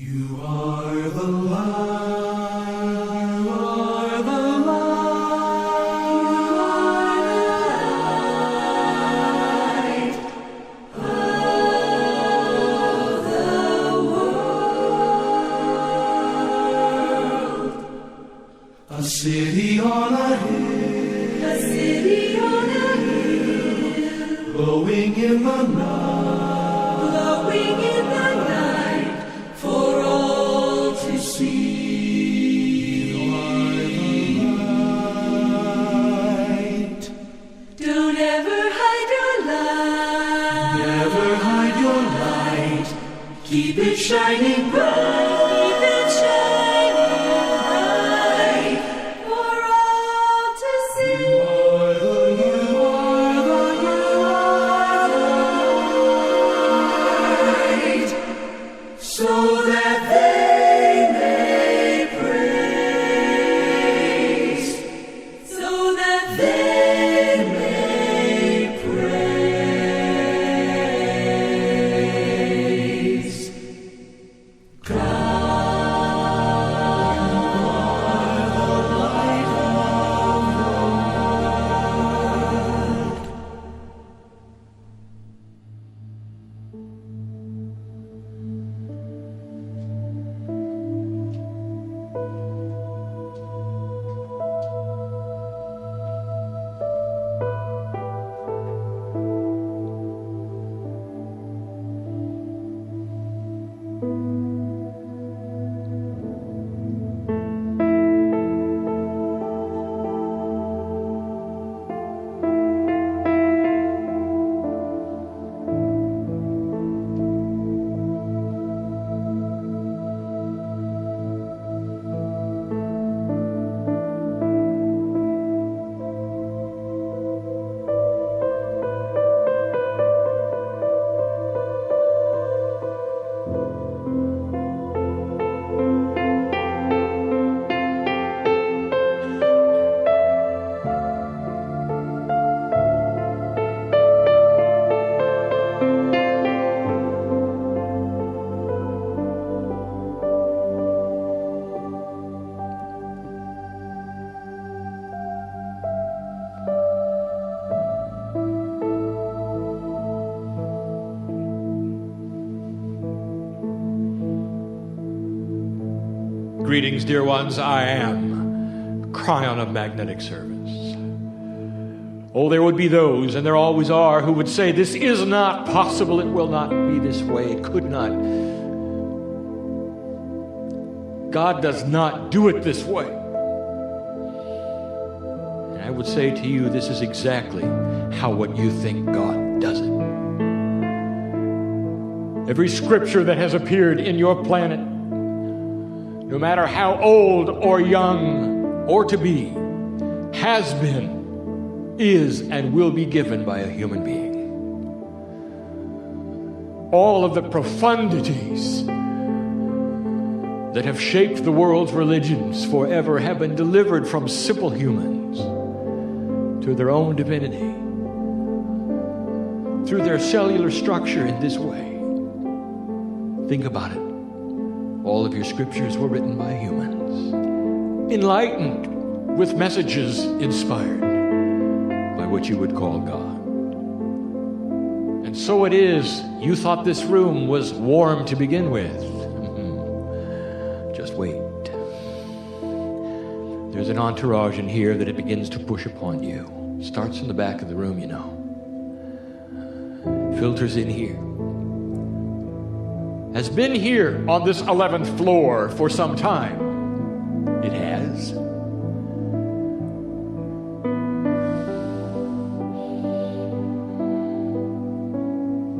You are the light. You are the light of the world. A city on a hill. A city on a hill. Glowing in the night. Glowing in the night for all to see. You are the light. Don't ever hide your light. Never hide your light. Keep it shining bright. Keep it shining bright for all to see. You are the light. So that they may praise. So that they may praise Greetings, dear ones. I am KRYON of Magnetic Service. Oh, there would be those, and there always are, who would say, this is not possible, it will not be this way, it could not. God does not do it this way. And I would say to you, this is exactly how what you think God does it. Every scripture that has appeared in your planet, no matter how old or young or to be, has been, is, and will be given by a human being. All of the profundities that have shaped the world's religions forever have been delivered from simple humans to their own divinity through their cellular structure in this way. Think about it. All of your scriptures were written by humans, enlightened with messages inspired by what you would call God. And so it is, you thought this room was warm to begin with. Just wait. There's an entourage in here that it begins to push upon you. Starts in the back of the room, you know. Filters in here. Has been here on this 11th floor for some time. It has.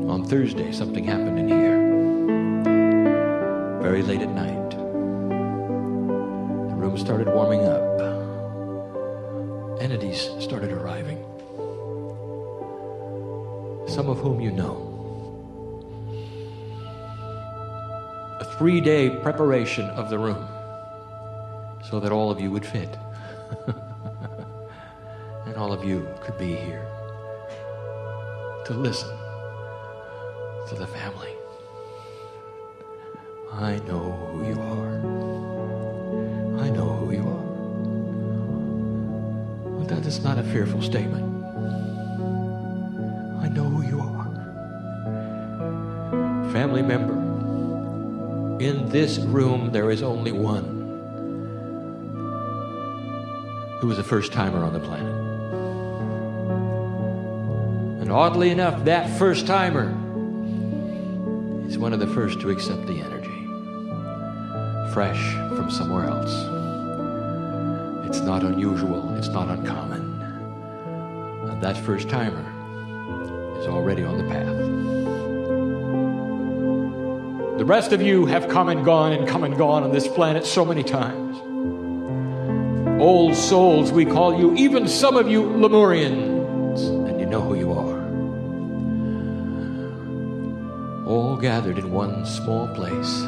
On Thursday, something happened in here. Very late at night. The room started warming up. Entities started arriving. Some of whom you know. A 3-day preparation of the room so that all of you would fit. And all of you could be here to listen to the family I know who you are. I know who you are. Well, that is not a fearful statement. I know who you are. Family member, in this room there is only one who is a first-timer on the planet. And oddly enough, that first-timer is one of the first to accept the energy, fresh from somewhere else. It's not unusual, it's not uncommon. And that first-timer is already on the path. The rest of you have come and gone on this planet so many times. Old souls, we call you, even some of you Lemurians, and you know who you are. All gathered in one small place.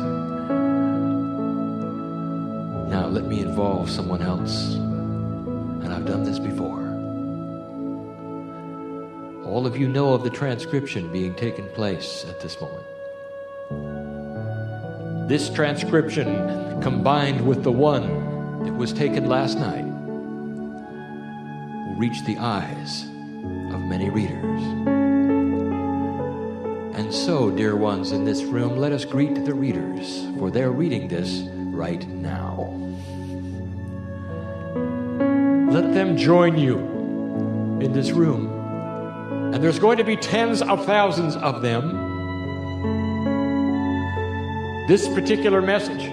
Now let me involve someone else, and I've done this before. All of you know of the transcription being taken place at this moment. This transcription, combined with the one that was taken last night, will reach the eyes of many readers. And so, dear ones in this room, let us greet the readers, for they're reading this right now. Let them join you in this room. And there's going to be tens of thousands of them. This particular message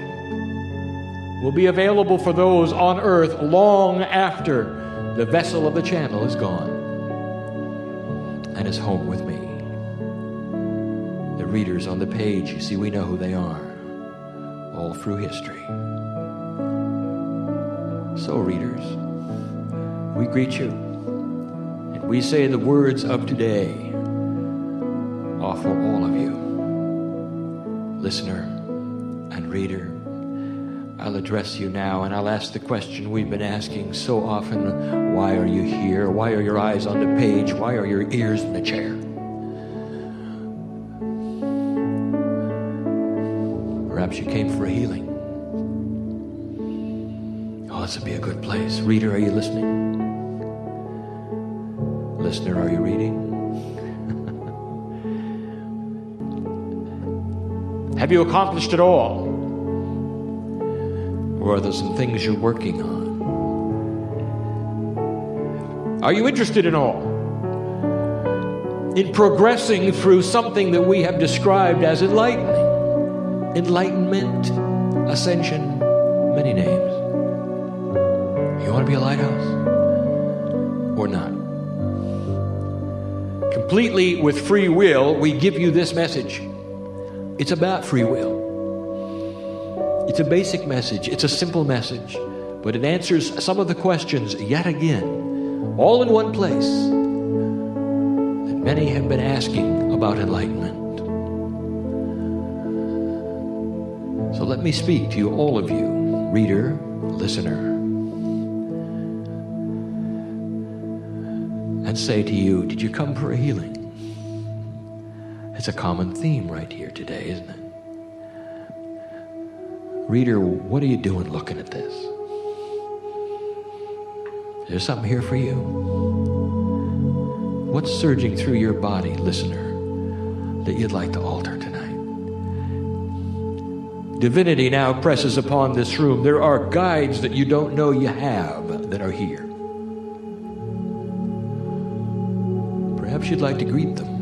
will be available for those on earth long after the vessel of the channel is gone and is home with me. The readers on the page, you see, we know who they are all through history. So, readers, we greet you, and we say the words of today are for all of you. Listener and reader, I'll address you now, and I'll ask the question we've been asking so often: why are you here? Why are your eyes on the page? Why are your ears in the chair? Perhaps you came for a healing. Oh, this would be a good place. Reader, are you listening? Listener, are you reading? Have you accomplished it all? Or are there some things you're working on? Are you interested in all? In progressing through something that we have described as enlightening, enlightenment, ascension, many names. You want to be a lighthouse? Or not? Completely with free will, we give you this message. It's about free will. It's a basic message. It's a simple message. But it answers some of the questions yet again, all in one place, that many have been asking about enlightenment. So let me speak to you, all of you, reader, listener, and say to you, did you come for a healing? It's a common theme right here today, isn't it? Reader, what are you doing looking at this? Is there something here for you? What's surging through your body, listener, that you'd like to alter tonight? Divinity now presses upon this room. There are guides that you don't know you have that are here. Perhaps you'd like to greet them.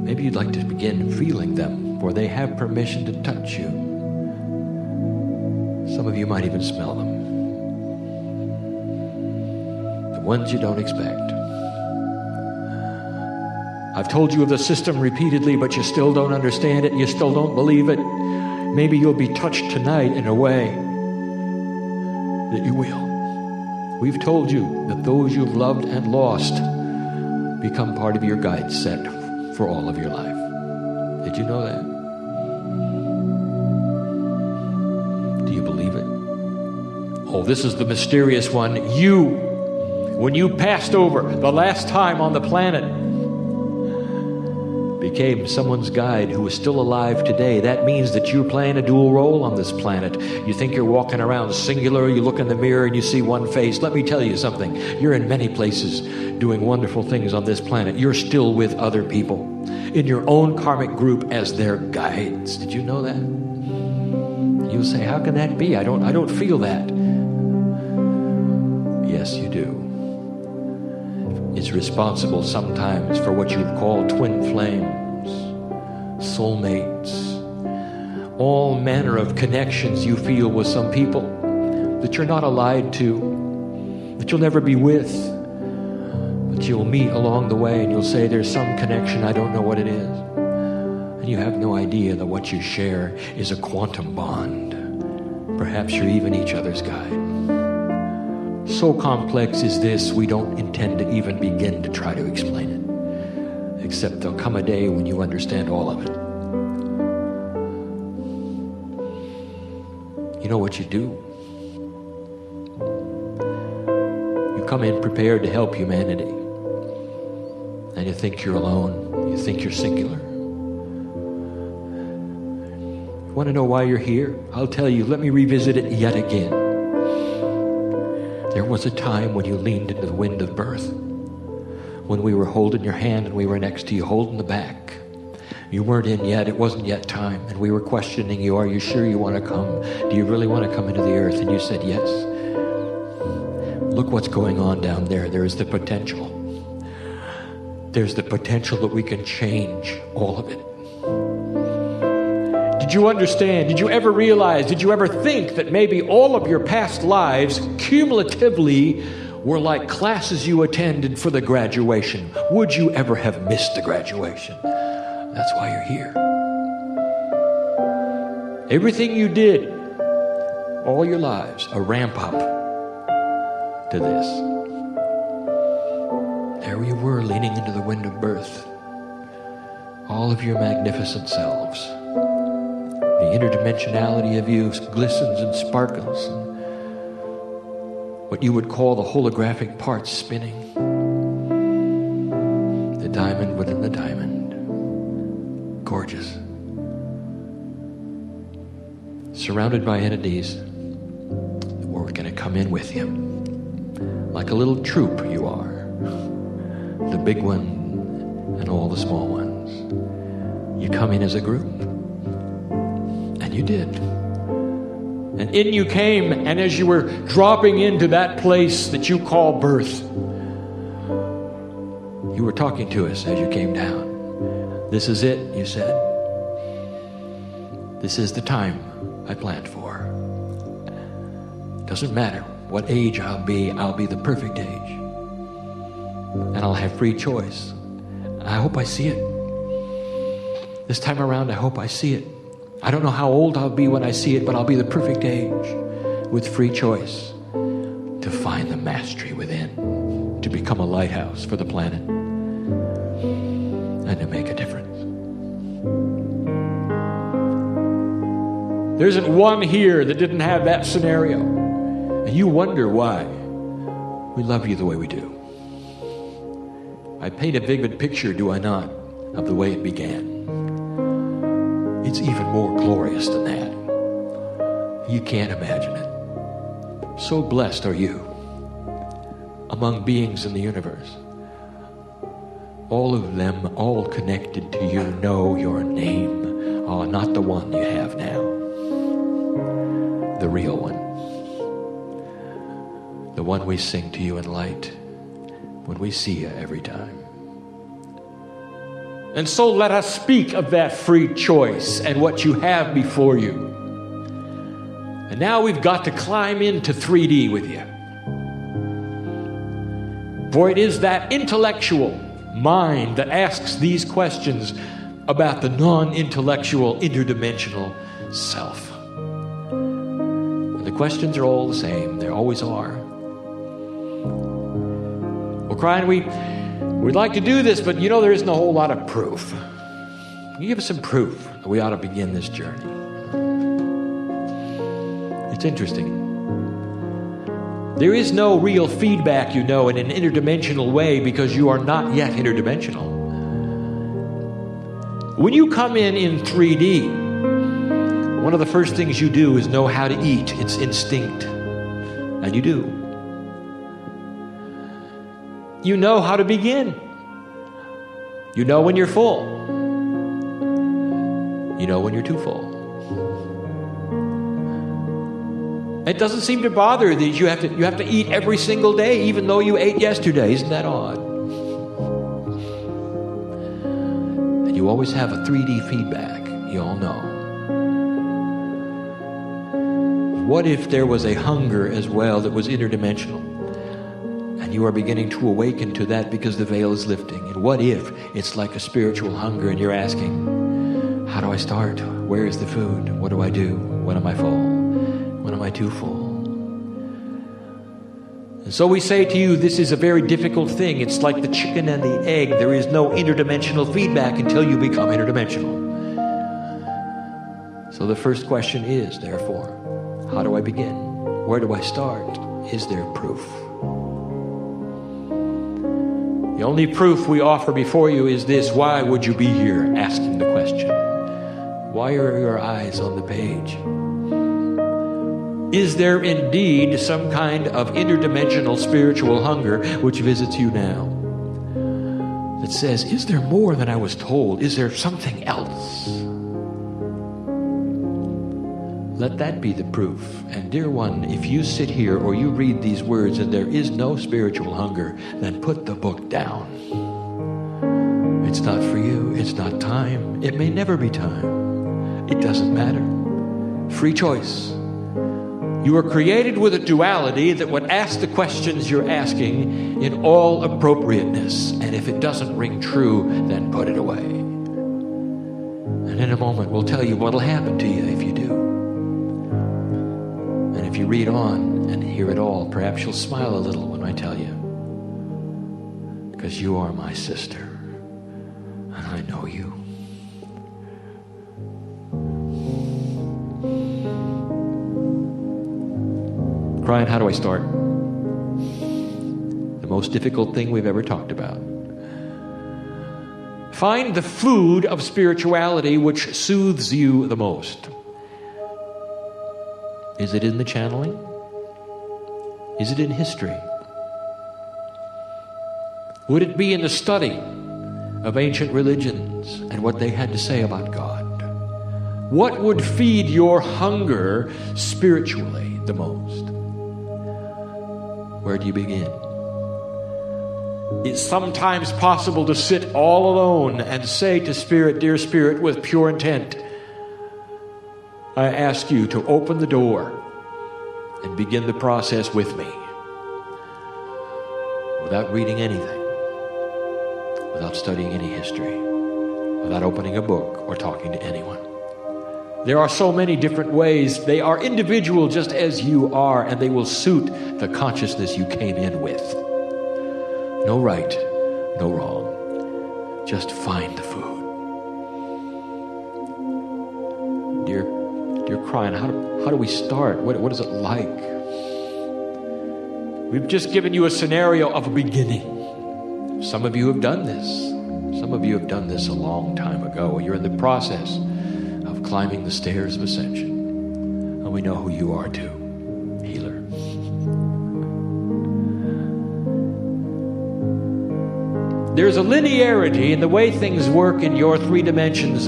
Maybe you'd like to begin feeling them, for they have permission to touch you. Some of you might even smell them. The ones you don't expect. I've told you of the system repeatedly, but you still don't understand it. You still don't believe it. Maybe you'll be touched tonight in a way that you will. We've told you that those you've loved and lost become part of your guide set for all of your life. Did you know that? Do you believe it? Oh, this is the mysterious one. You, when you passed over the last time on the planet, became someone's guide who is still alive today, that means that you're playing a dual role on this planet. You think you're walking around singular, you look in the mirror and you see one face. Let me tell you something. You're in many places doing wonderful things on this planet. You're still with other people in your own karmic group as their guides. Did you know that? You'll say, how can that be? I don't feel that. Yes, you do. It's responsible sometimes for what you call twin flames, soulmates, all manner of connections you feel with some people that you're not allied to, that you'll never be with, but you'll meet along the way and you'll say, there's some connection, I don't know what it is. And you have no idea that what you share is a quantum bond. Perhaps you're even each other's guide. So complex is this, we don't intend to even begin to try to explain it. Except there'll come a day when you understand all of it. You know what you do? You come in prepared to help humanity. And you think you're alone. You think you're singular. You want to know why you're here? I'll tell you. Let me revisit it yet again. There was a time when you leaned into the wind of birth, when we were holding your hand and we were next to you, holding the back. You weren't in yet, it wasn't yet time, and we were questioning you, are you sure you want to come? Do you really want to come into the earth? And you said yes. Look what's going on down there. There is the potential. There's the potential that we can change all of it. Did you understand? Did you ever realize? Did you ever think that maybe all of your past lives cumulatively were like classes you attended for the graduation? Would you ever have missed the graduation? That's why you're here. Everything you did, all your lives, a ramp up to this. There you were, leaning into the wind of birth. All of your magnificent selves. The interdimensionality of you glistens and sparkles. And what you would call the holographic parts spinning. The diamond within the diamond. Gorgeous. Surrounded by entities that were going to come in with you. Like a little troop you are. The big one and all the small ones. You come in as a group. And you did. And in you came, and as you were dropping into that place that you call birth, you were talking to us as you came down. This is it, you said. This is the time I planned for. Doesn't matter what age I'll be the perfect age. And I'll have free choice. I hope I see it. This time around, I hope I see it. I don't know how old I'll be when I see it, but I'll be the perfect age with free choice to find the mastery within, to become a lighthouse for the planet, and to make a difference. There isn't one here that didn't have that scenario, and you wonder why we love you the way we do. I paint a vivid picture, do I not, of the way it began. It's even more glorious than that. You can't imagine it. So blessed are you among beings in the universe. All of them, all connected to you, know your name. Oh, not the one you have now. The real one. The one we sing to you in light when we see you every time. And so let us speak of that free choice and what you have before you. And now we've got to climb into 3D with you. For it is that intellectual mind that asks these questions about the non-intellectual interdimensional self. And the questions are all the same. They always are. Well, KRYON, we'd like to do this, but you know there isn't a whole lot of proof. Can you give us some proof that we ought to begin this journey? It's interesting. There is no real feedback, you know, in an interdimensional way because you are not yet interdimensional. When you come in 3D, one of the first things you do is know how to eat. It's instinct. And you do. You know how to begin. You know when you're full. You know when you're too full. It doesn't seem to bother that you have to eat every single day, even though you ate yesterday. Isn't that odd? And you always have a 3D feedback. You all know. What if there was a hunger as well that was interdimensional? And you are beginning to awaken to that because the veil is lifting. And what if it's like a spiritual hunger and you're asking, how do I start? Where is the food? What do I do? When am I full? When am I too full? And so we say to you, this is a very difficult thing. It's like the chicken and the egg. There is no interdimensional feedback until you become interdimensional. So the first question is, therefore, how do I begin? Where do I start? Is there proof? The only proof we offer before you is this. Why would you be here asking the question? Why are your eyes on the page? Is there indeed some kind of interdimensional spiritual hunger which visits you now? That says, is there more than I was told? Is there something else? Let that be the proof. And dear one, if you sit here or you read these words and there is no spiritual hunger, then put the book down. It's not for you. It's not time. It may never be time. It doesn't matter. Free choice. You are created with a duality that would ask the questions you're asking in all appropriateness. And if it doesn't ring true, then put it away. And in a moment, we'll tell you what'll happen to you if you do. And if you read on and hear it all, perhaps you'll smile a little when I tell you. Because you are my sister. And I know you. KRYON, how do I start? The most difficult thing we've ever talked about. Find the food of spirituality which soothes you the most. Is it in the channeling? Is it in history? Would it be in the study of ancient religions and what they had to say about God? What would feed your hunger spiritually the most? Where do you begin? It's sometimes possible to sit all alone and say to Spirit, dear Spirit, with pure intent, I ask you to open the door and begin the process with me. Without reading anything, without studying any history, without opening a book or talking to anyone. There are so many different ways. They are individual just as you are, and they will suit the consciousness you came in with. No right, no wrong. Just find the food. Dear KRYON, how do we start? What is it like? We've just given you a scenario of a beginning. Some of you have done this. Some of you have done this a long time ago. You're in the process of climbing the stairs of ascension. And we know who you are too, healer. There's a linearity in the way things work in your 3 dimensions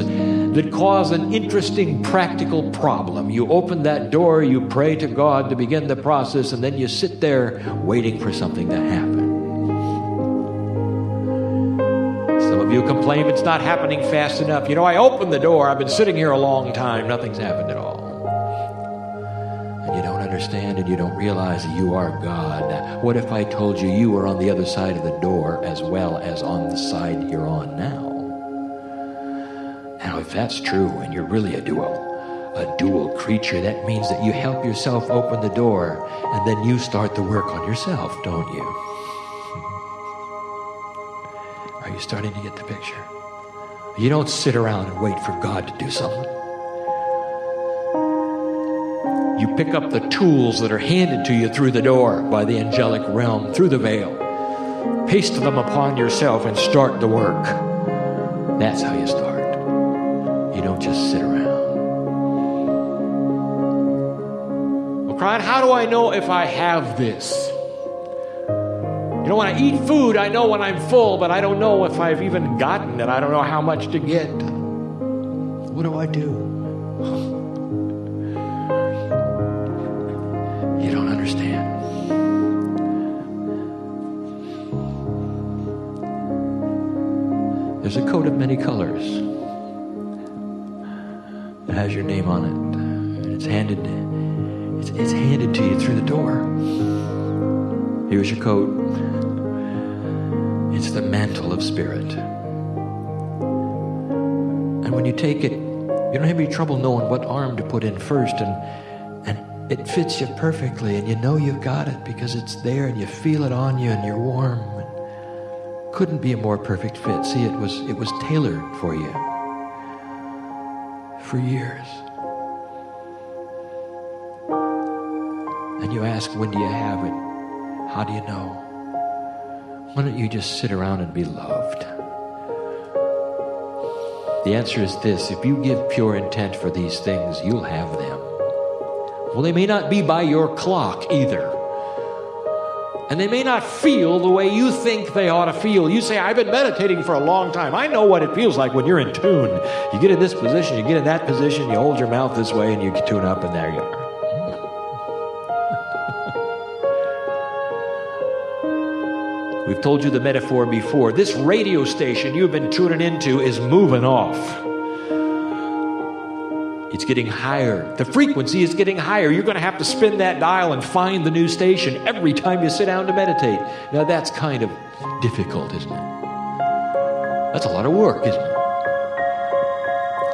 that cause an interesting practical problem. You open that door, you pray to God to begin the process, and then you sit there waiting for something to happen. You complain it's not happening fast enough. You know, I opened the door. I've been sitting here a long time. Nothing's happened at all. And you don't understand and you don't realize that you are God. What if I told you you were on the other side of the door as well as on the side you're on now? Now, if that's true and you're really a dual creature, that means that you help yourself open the door and then you start the work on yourself, don't you? Are you starting to get the picture? You don't sit around and wait for God to do something. You pick up the tools that are handed to you through the door by the angelic realm, through the veil. Paste them upon yourself and start the work. That's how you start. You don't just sit around. Well, KRYON, how do I know if I have this? You know, when I eat food, I know when I'm full, but I don't know if I've even gotten it. I don't know how much to get. What do I do? You don't understand. There's a coat of many colors. It has your name on it. And it's handed to you through the door. Here's your coat. It's the mantle of spirit. And when you take it, you don't have any trouble knowing what arm to put in first, and it fits you perfectly, and you know you've got it because it's there, and you feel it on you, and you're warm. Couldn't be a more perfect fit. See, it was tailored for you for years. And you ask, when do you have it? How do you know? Why don't you just sit around and be loved? The answer is this: if you give pure intent for these things, you'll have them. Well, they may not be by your clock either. And they may not feel the way you think they ought to feel. You say, I've been meditating for a long time. I know what it feels like when you're in tune. You get in this position, you get in that position, you hold your mouth this way, and you tune up, and there you are. We've told you the metaphor before. This radio station you've been tuning into is moving off. It's getting higher. The frequency is getting higher. You're going to have to spin that dial and find the new station every time you sit down to meditate. Now that's kind of difficult, isn't it? That's a lot of work, isn't it?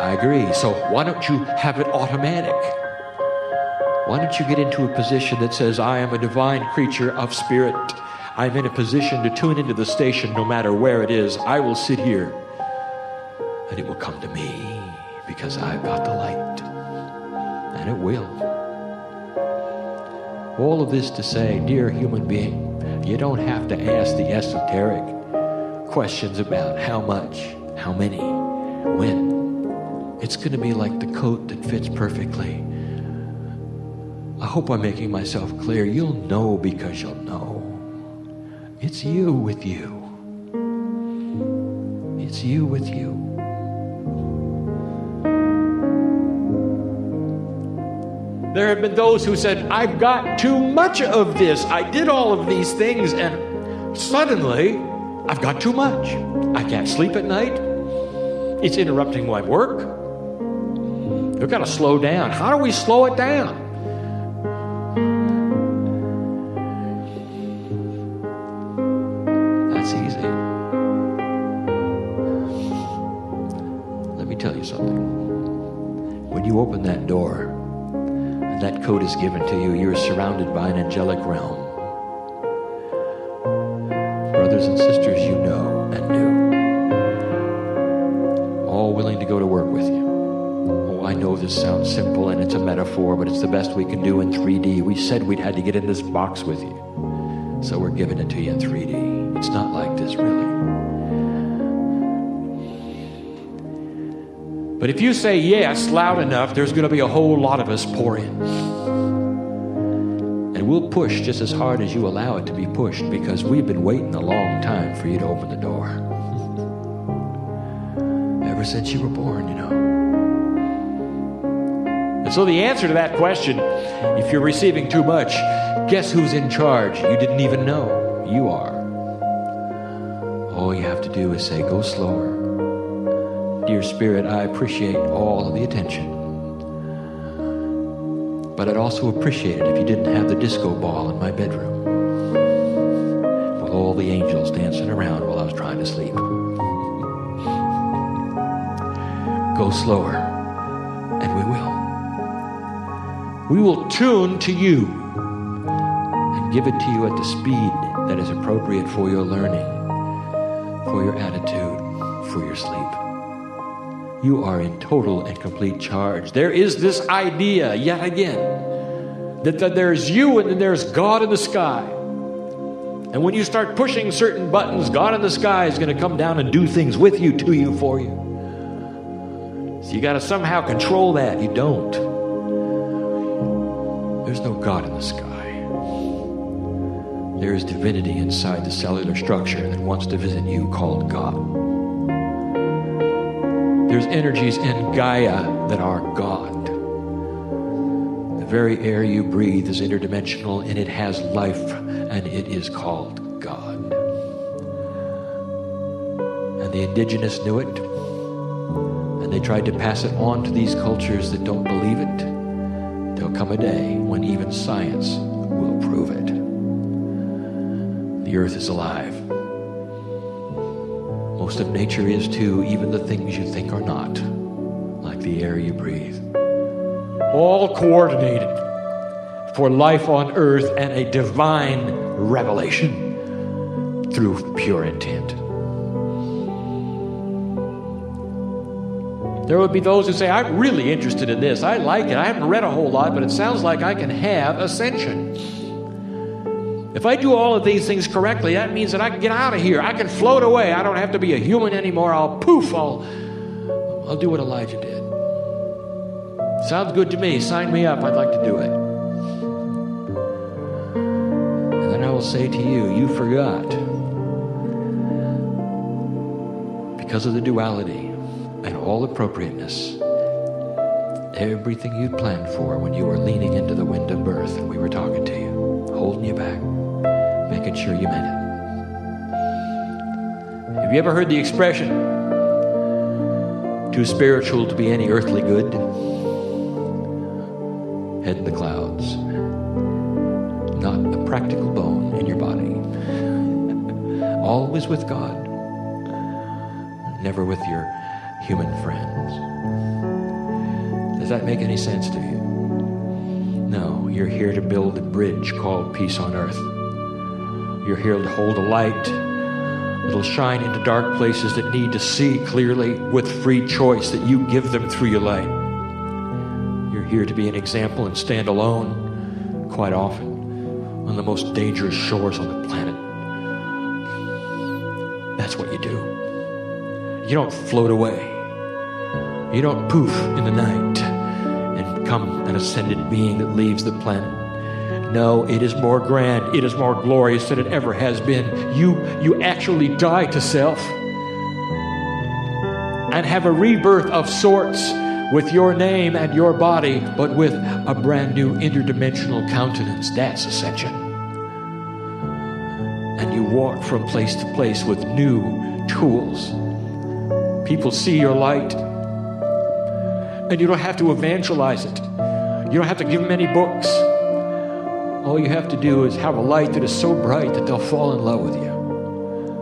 I agree. So why don't you have it automatic? Why don't you get into a position that says, I am a divine creature of spirit. I'm in a position to tune into the station no matter where it is. I will sit here and it will come to me because I've got the light. And it will. All of this to say, dear human being, you don't have to ask the esoteric questions about how much, how many, when. It's going to be like the coat that fits perfectly. I hope I'm making myself clear. You'll know because you'll know. It's you with you. It's you with you. There have been those who said, I've got too much of this. I did all of these things, and suddenly, I've got too much. I can't sleep at night. It's interrupting my work. We've got to slow down. How do we slow it down? That's easy. Let me tell you something. When you open that door, that coat is given to you, you're surrounded by an angelic realm. Brothers and sisters you know and knew, all willing to go to work with you. Oh, I know this sounds simple and it's a metaphor, but it's the best we can do in 3D. We said we'd had to get in this box with you, so we're giving it to you in 3D. It's not like this, really. But if you say yes loud enough, there's going to be a whole lot of us pour in. And we'll push just as hard as you allow it to be pushed, because we've been waiting a long time for you to open the door. Ever since you were born, you know. And so the answer to that question, if you're receiving too much, guess who's in charge? You didn't even know. You are. All you have to do is say, go slower. Dear Spirit, I appreciate all of the attention. But I'd also appreciate it if you didn't have the disco ball in my bedroom with all the angels dancing around while I was trying to sleep. Go slower, and we will. We will tune to you and give it to you at the speed that is appropriate for your learning, for your attitude, for your sleep. You are in total and complete charge. There is this idea, yet again, that there's you and then there's God in the sky. And when you start pushing certain buttons, God in the sky is going to come down and do things with you, to you, for you. So you got to somehow control that. You don't. There's no God in the sky. There is divinity inside the cellular structure that wants to visit you, called God. There's energies in Gaia that are God. The very air you breathe is interdimensional, and it has life, and it is called God. And the indigenous knew it, and they tried to pass it on to these cultures that don't believe it. There'll come a day when even science will prove it. The earth is alive. Most of nature is too, even the things you think are not, like the air you breathe. All coordinated for life on earth and a divine revelation through pure intent. There would be those who say, I'm really interested in this. I like it. I haven't read a whole lot, but it sounds like I can have ascension. If I do all of these things correctly, that means that I can get out of here. I can float away. I don't have to be a human anymore. I'll do what Elijah did. Sounds good to me. Sign me up. I'd like to do it. And then I will say to you, you forgot. Because of the duality and all appropriateness, everything you'd planned for when you were leaning into the wind of birth and we were talking to you, holding you back, making sure you meant it. Have you ever heard the expression, too spiritual to be any earthly good? Head in the clouds. Not a practical bone in your body. Always with God. Never with your human friends. Does that make any sense to you? No, you're here to build a bridge called peace on earth. You're here to hold a light that'll shine into dark places that need to see clearly with free choice that you give them through your light. You're here to be an example and stand alone, quite often, on the most dangerous shores on the planet. That's what you do. You don't float away. You don't poof in the night and become an ascended being that leaves the planet. No, it is more grand. It is more glorious than it ever has been. You actually die to self and have a rebirth of sorts with your name and your body, but with a brand new interdimensional countenance. That's ascension. And you walk from place to place with new tools. People see your light, and you don't have to evangelize it. You don't have to give them any books. All you have to do is have a light that is so bright that they'll fall in love with you.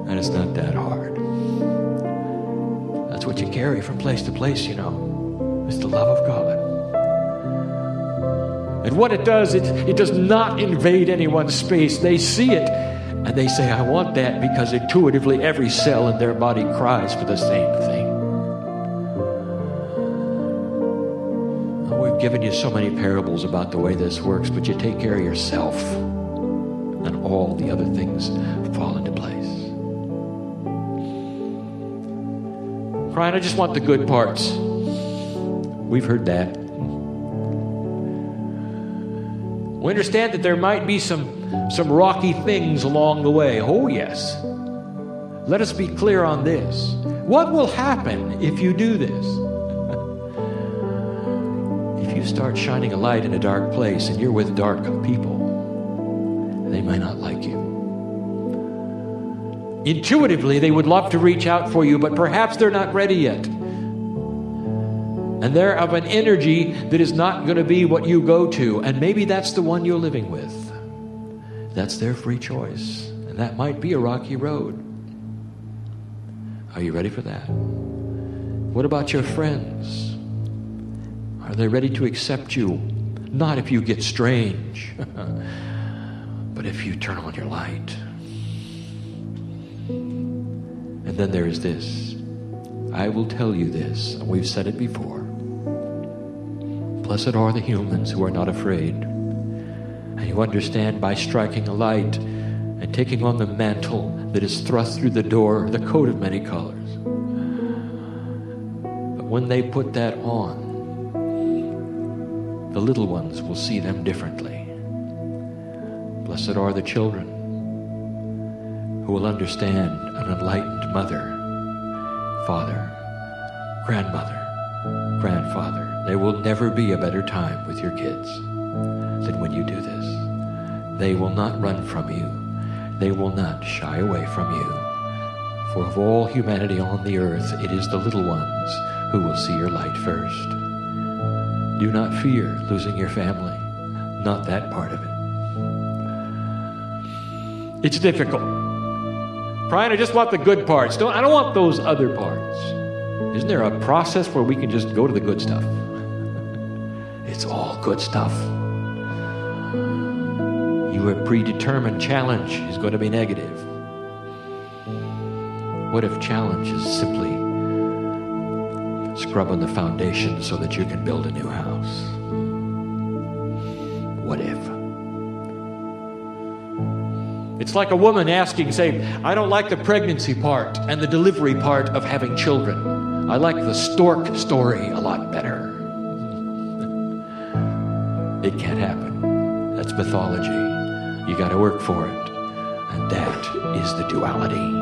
And it's not that hard. That's what you carry from place to place, you know. It's the love of God. And what it does, it does not invade anyone's space. They see it, and they say, I want that, because intuitively every cell in their body cries for the same thing. We've given you so many parables about the way this works, but you take care of yourself, and all the other things fall into place. KRYON, I just want the good parts. We've heard that. We understand that there might be some rocky things along the way. Oh, yes. Let us be clear on this. What will happen if you do this? If you start shining a light in a dark place and you're with dark people, they might not like you. Intuitively, they would love to reach out for you, but perhaps they're not ready yet. And they're of an energy that is not going to be what you go to. And maybe that's the one you're living with. That's their free choice. And that might be a rocky road. Are you ready for that? What about your friends? Are they ready to accept you? Not if you get strange, but if you turn on your light. And then there is this. I will tell you this, and we've said it before. Blessed are the humans who are not afraid, and who understand by striking a light and taking on the mantle that is thrust through the door, the coat of many colors. But when they put that on, the little ones will see them differently. Blessed are the children who will understand an enlightened mother, father, grandmother, grandfather. There will never be a better time with your kids than when you do this. They will not run from you. They will not shy away from you. For of all humanity on the earth, it is the little ones who will see your light first. Do not fear losing your family. Not that part of it. It's difficult. Brian, I just want the good parts. I don't want those other parts. Isn't there a process where we can just go to the good stuff? It's all good stuff. Your predetermined challenge is going to be negative. What if challenge is simply scrubbing the foundation so that you can build a new house? What if? It's like a woman asking, say, I don't like the pregnancy part and the delivery part of having children. I like the stork story a lot better. It can't happen. That's mythology. You got to work for it. And that is the duality.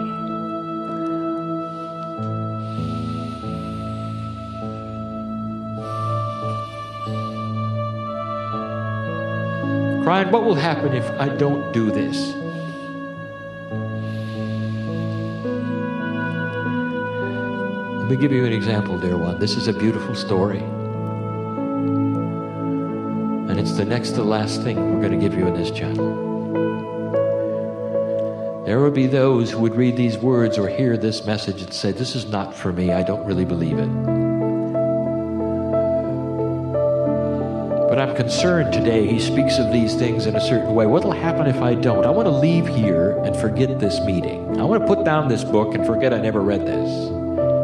Kryon, what will happen if I don't do this? Let me give you an example, dear one. This is a beautiful story. And it's the next to last thing we're going to give you in this channel. There will be those who would read these words or hear this message and say, this is not for me. I don't really believe it. But I'm concerned today. He speaks of these things in a certain way. What will happen if I don't? I want to leave here and forget this meeting. I want to put down this book and forget I never read this.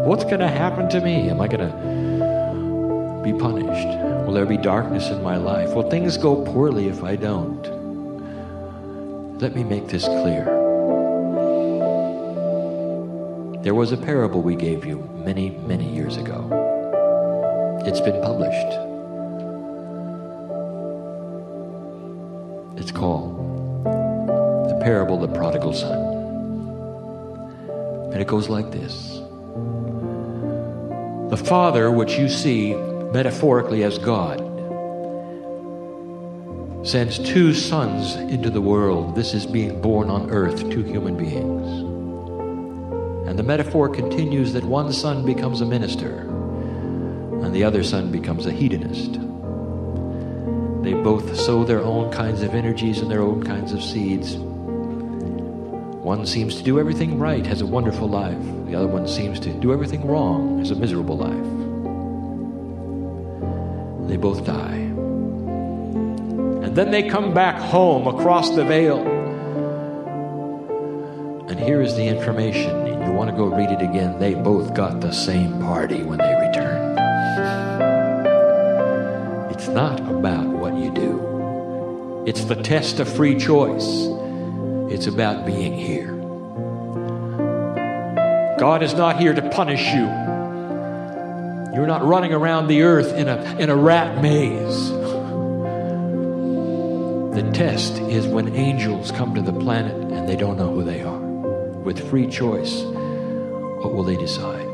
What's going to happen to me? Am I going to be punished? Will there be darkness in my life? Will things go poorly if I don't? Let me make this clear. There was a parable we gave you many, many years ago. It's been published. It's called The Parable of the Prodigal Son. And it goes like this. The Father, which you see metaphorically as God, sends two sons into the world. This is being born on earth, two human beings. And the metaphor continues that one son becomes a minister and the other son becomes a hedonist. They both sow their own kinds of energies and their own kinds of seeds. One seems to do everything right, has a wonderful life. The other one seems to do everything wrong, has a miserable life. They both die. And then they come back home across the veil. And here is the information, and you want to go read it again. They both got the same party when they returned. It's not about what you do. It's the test of free choice. It's about being here. God is not here to punish you. You're not running around the earth in a rat maze. The test is when angels come to the planet and they don't know who they are. With free choice, what will they decide?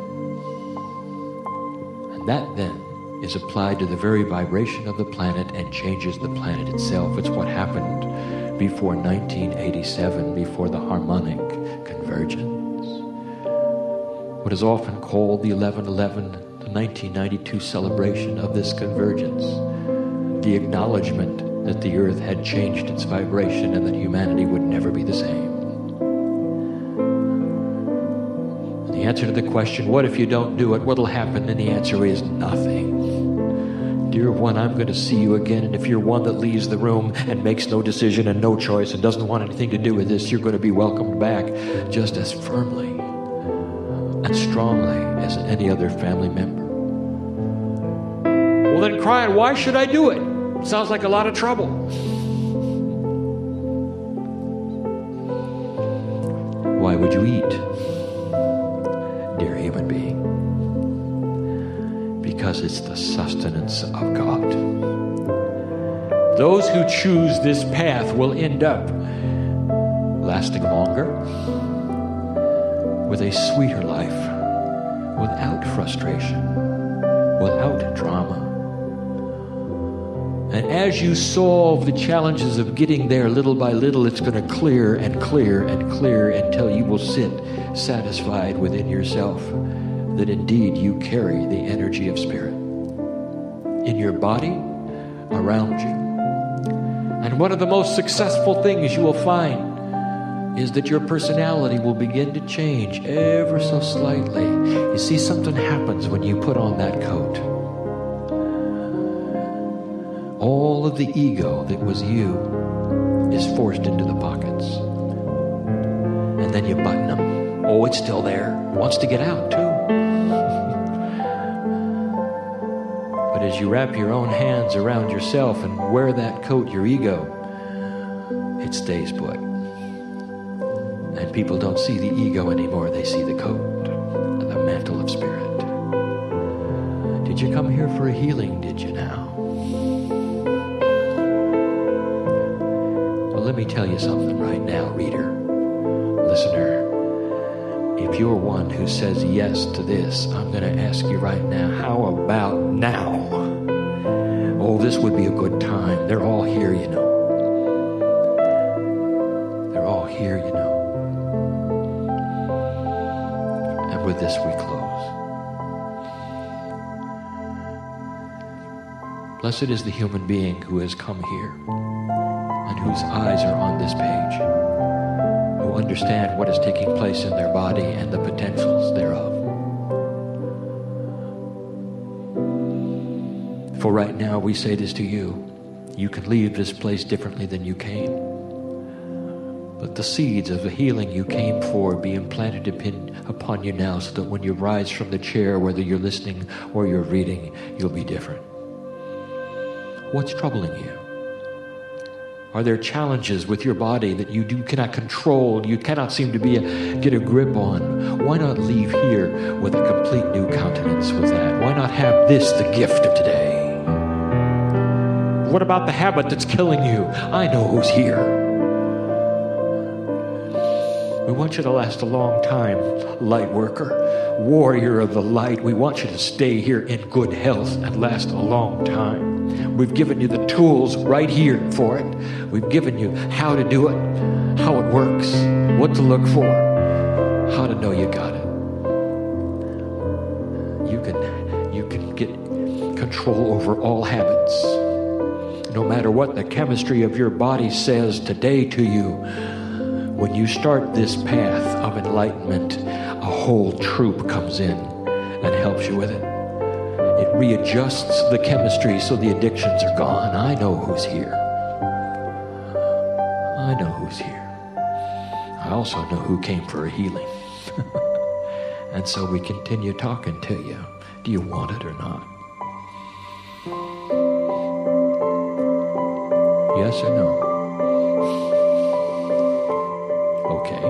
And that then is applied to the very vibration of the planet and changes the planet itself. It's what happened before 1987, before the harmonic convergence. What is often called the 11/11, the 1992 celebration of this convergence. The acknowledgement that the earth had changed its vibration and that humanity would never be the same. And the answer to the question, what if you don't do it? What will happen? And the answer is nothing. Dear one, I'm going to see you again, and if you're one that leaves the room and makes no decision and no choice and doesn't want anything to do with this, you're going to be welcomed back just as firmly and strongly as any other family member. Well then, Kryon, why should I do it? Sounds like a lot of trouble. Why would you eat, dear human being? because it's the sustenance of God. Those who choose this path will end up lasting longer, with a sweeter life, without frustration, without drama. And as you solve the challenges of getting there little by little, it's going to clear and clear and clear until you will sit satisfied within yourself that indeed you carry the energy of spirit in your body, around you. And one of the most successful things you will find is that your personality will begin to change ever so slightly. You see, something happens when you put on that coat. All of the ego that was you is forced into the pockets. And then you button them. Oh, it's still there. It wants to get out too. But as you wrap your own hands around yourself and wear that coat, your ego, it stays put. And people don't see the ego anymore. They see the coat, the mantle of spirit. Did you come here for a healing, did you now? Well, let me tell you something right now, reader, listener. If you're one who says yes to this, I'm going to ask you right now, how about now? Oh, this would be a good time. They're all here, you know. They're all here, you know. And with this we close. Blessed is the human being who has come here and whose eyes are on this page, who understand what is taking place in their body and the potentials thereof. For right now, we say this to you. You can leave this place differently than you came. Let the seeds of the healing you came for be implanted upon you now, so that when you rise from the chair, whether you're listening or you're reading, you'll be different. What's troubling you? Are there challenges with your body that you cannot control, you cannot seem to get a grip on? Why not leave here with a complete new countenance with that? Why not have this the gift of today? What about the habit that's killing you? I know who's here. We want you to last a long time, light worker, warrior of the light. We want you to stay here in good health and last a long time. We've given you the tools right here for it. We've given you how to do it, how it works, what to look for, how to know you got it. You can get control over all habits. No matter what the chemistry of your body says today to you, when you start this path of enlightenment, a whole troop comes in and helps you with it. It readjusts the chemistry so the addictions are gone. I know who's here. I know who's here. I also know who came for a healing. And so we continue talking to you. Do you want it or not? Yes or no? Okay.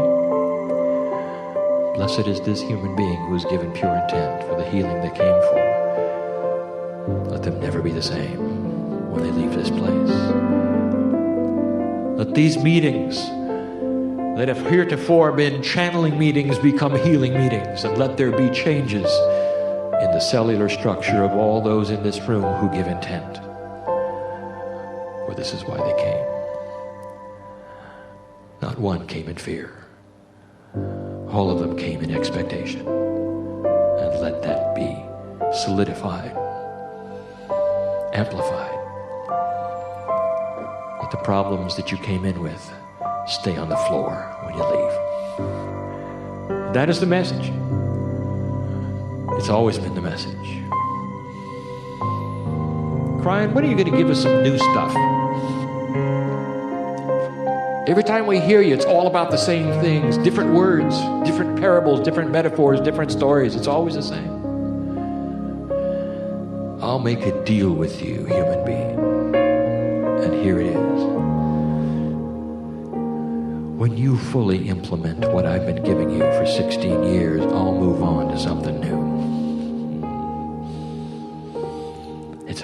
Blessed is this human being who is given pure intent for the healing they came for. Let them never be the same when they leave this place. Let these meetings that have heretofore been channeling meetings become healing meetings, and let there be changes in the cellular structure of all those in this room who give intent. For this is why they came. Not one came in fear. All of them came in expectation. And let that be solidified, amplified. Let the problems that you came in with stay on the floor when you leave. That is the message. It's always been the message. KRYON, when are you going to give us some new stuff? Every time we hear you, it's all about the same things. Different words, different parables, different metaphors, different stories. It's always the same. I'll make a deal with you, human being. And here it is. When you fully implement what I've been giving you for 16 years, I'll move on to something new.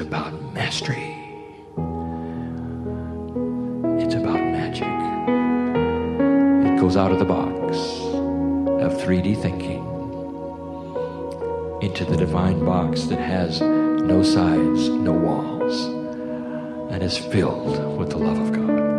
about mastery. It's about magic. It goes out of the box of 3D thinking into the divine box that has no sides, no walls, and is filled with the love of God.